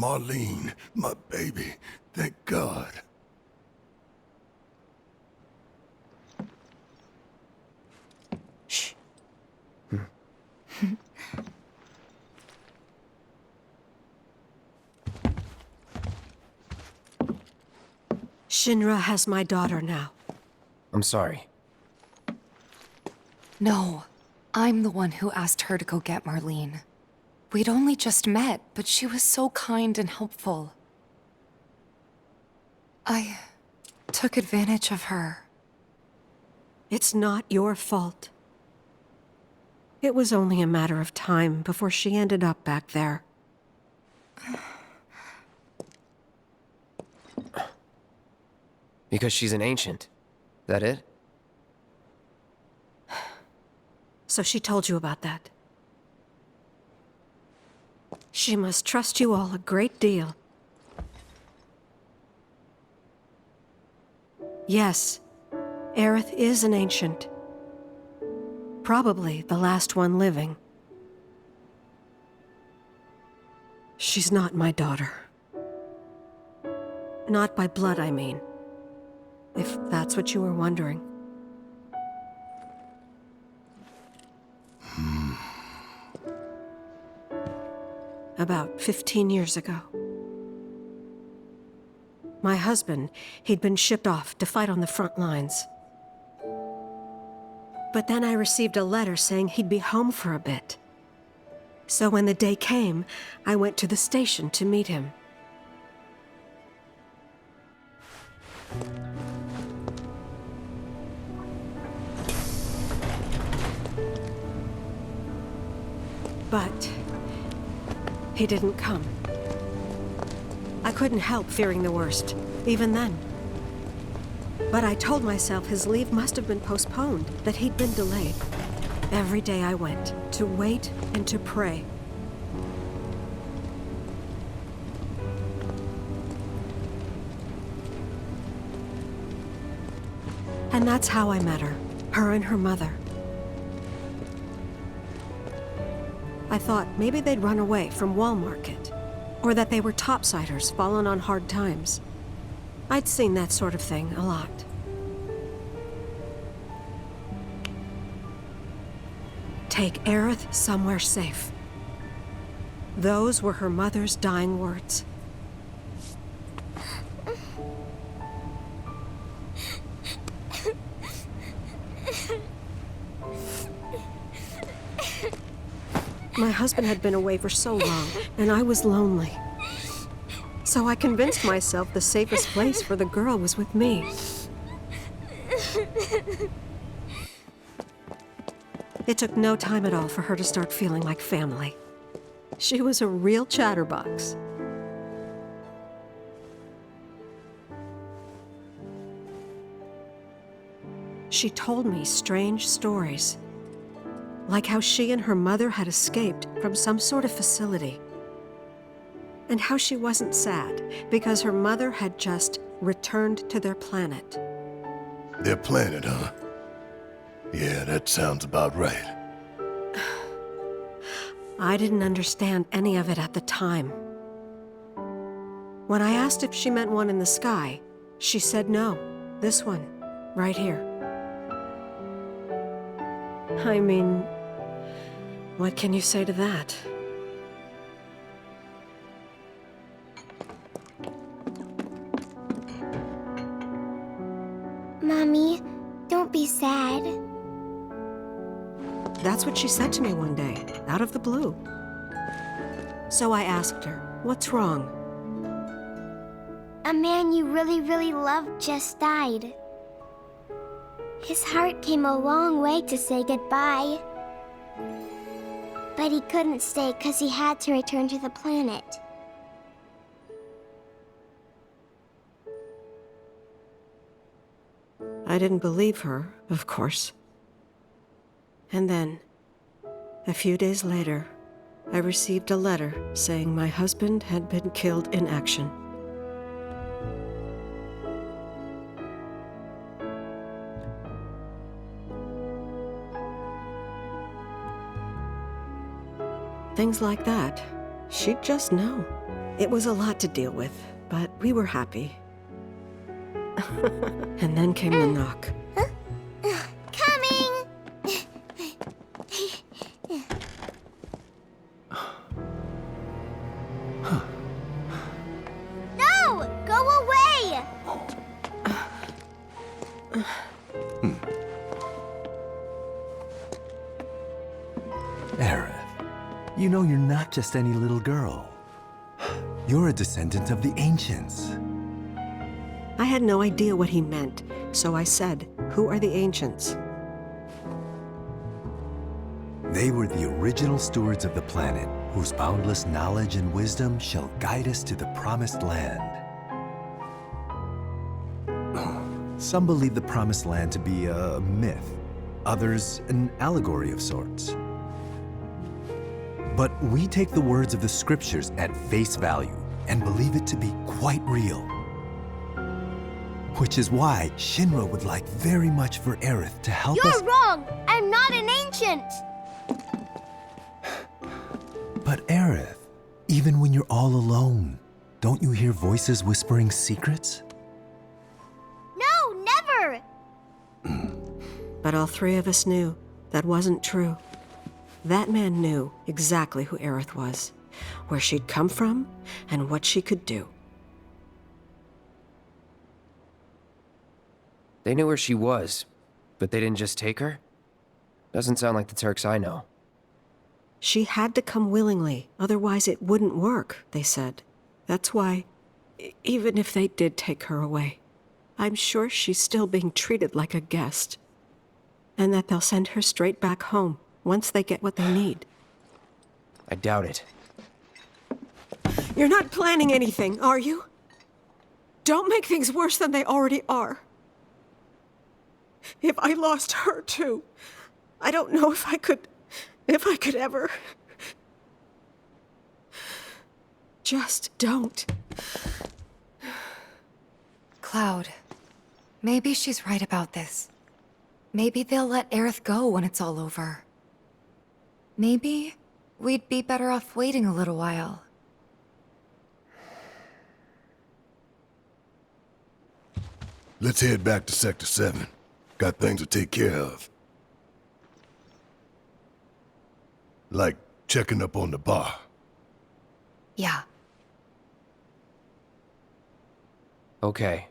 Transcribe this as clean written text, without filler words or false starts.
Marlene, my baby. Thank God. Shh. Shinra has my daughter now. I'm sorry. No, I'm the one who asked her to go get Marlene. We'd only just met, but she was so kind and helpful. I took advantage of her. It's not your fault. It was only a matter of time before she ended up back there. Because she's an ancient. That it? So she told you about that. She must trust you all a great deal. Yes, Aerith is an ancient. Probably the last one living. She's not my daughter. Not by blood, I mean. If that's what you were wondering. About 15 years ago. My husband, he'd been shipped off to fight on the front lines. But then I received a letter saying he'd be home for a bit. So when the day came, I went to the station to meet him. But he didn't come. I couldn't help fearing the worst, even then. But I told myself his leave must have been postponed, that he'd been delayed. Every day I went, to wait and to pray. And that's how I met her and her mother. I thought maybe they'd run away from Wall Market, or that they were topsiders fallen on hard times. I'd seen that sort of thing a lot. Take Aerith somewhere safe. Those were her mother's dying words. My husband had been away for so long, and I was lonely. So I convinced myself the safest place for the girl was with me. It took no time at all for her to start feeling like family. She was a real chatterbox. She told me strange stories. Like how she and her mother had escaped from some sort of facility. And how she wasn't sad because her mother had just returned to their planet. Their planet, huh? Yeah, that sounds about right. I didn't understand any of it at the time. When I asked if she meant one in the sky, she said no. This one, right here. I mean, what can you say to that? Mommy, don't be sad. That's what she said to me one day, out of the blue. So I asked her, what's wrong? A man you really, really loved just died. His heart came a long way to say goodbye. But he couldn't stay because he had to return to the planet. I didn't believe her, of course. And then, a few days later, I received a letter saying my husband had been killed in action. Things like that, she'd just know. It was a lot to deal with, but we were happy. And then came the knock. Coming! No! Go away! Aerith, you know you're not just any little girl. You're a descendant of the ancients. I had no idea what he meant, so I said, "Who are the ancients?" They were the original stewards of the planet, whose boundless knowledge and wisdom shall guide us to the promised land. Some believe the promised land to be a myth, others an allegory of sorts. But we take the words of the scriptures at face value and believe it to be quite real. Which is why Shinra would like very much for Aerith to help us. You're wrong! I'm not an ancient! But Aerith, even when you're all alone, don't you hear voices whispering secrets? No, never! But all three of us knew that wasn't true. That man knew exactly who Aerith was, where she'd come from, and what she could do. They knew where she was, but they didn't just take her? Doesn't sound like the Turks I know. She had to come willingly, otherwise it wouldn't work, they said. That's why, even if they did take her away, I'm sure she's still being treated like a guest. And that they'll send her straight back home once they get what they need. I doubt it. You're not planning anything, are you? Don't make things worse than they already are. If I lost her too, I don't know if I could ever. Just don't. Cloud, maybe she's right about this. Maybe they'll let Aerith go when it's all over. Maybe we'd be better off waiting a little while. Let's head back to Sector 7. Got things to take care of. Like checking up on the bar. Yeah. Okay.